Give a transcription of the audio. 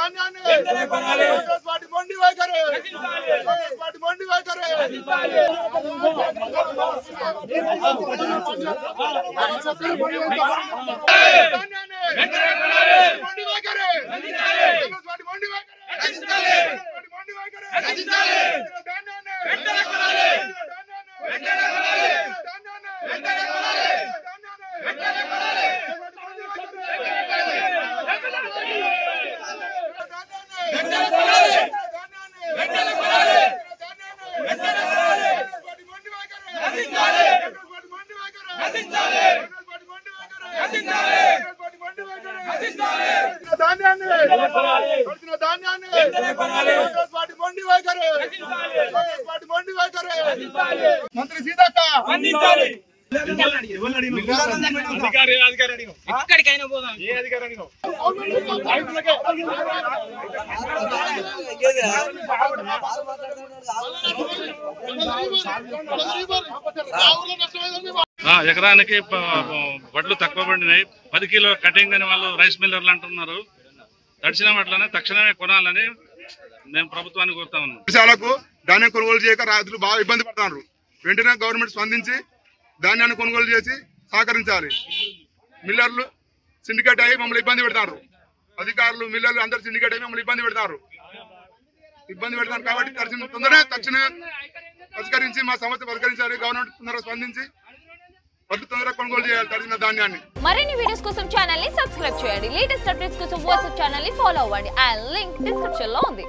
ధాన్యాన్ని కాంగ్రెస్ పార్టీ మొండి వైఖరి కాంగ్రెస్ పార్టీ మొండి వైఖరి మంత్రి సీతక్క ఎక్కడికైనా పోదాం ఏ అధికారి ఎకరానికి వడ్లు తక్కువ పడినాయి 10 కిలో కటింగ్ అని వాళ్ళు రైస్ మిల్లర్లు అంటున్నారు. తడిసిన వడ్లనే తక్షణమే కొనాలని మేము ప్రభుత్వాన్ని కోరుతా ఉన్నాం. దేశాలకు ధాన్యం కొనుగోలు చేయక రైతులు బాగా ఇబ్బంది పడుతున్నారు. వెంటనే గవర్నమెంట్ స్పందించి ధాన్యాన్ని కొనుగోలు చేసి సహకరించాలి. మిల్లర్లు సిండికేట్ అయ్యి మమ్మల్ని ఇబ్బంది పెడతారు. అధికారులు మిల్లర్లు అందరు సిండికేట్ అయ్యి మమ్మల్ని ఇబ్బంది పెడతారు కాబట్టి తక్షణమే పరిష్కరించి మా సమస్య పరిష్కరించాలి. గవర్నమెంట్ తొందరగా స్పందించి తొందరగా కొనుగోలు చేయాలి తడిసిన ధాన్యాన్ని. మరిన్ని వీడియోస్ కోసం ఛానల్ ని సబ్స్క్రైబ్ చేయండి. లేటెస్ట్ అప్డేట్స్ కోసం వాట్సాప్ ఛానల్ ని ఫాలో అవ్వండి. ఆ లింక్ డిస్క్రిప్షన్ లో ఉంది.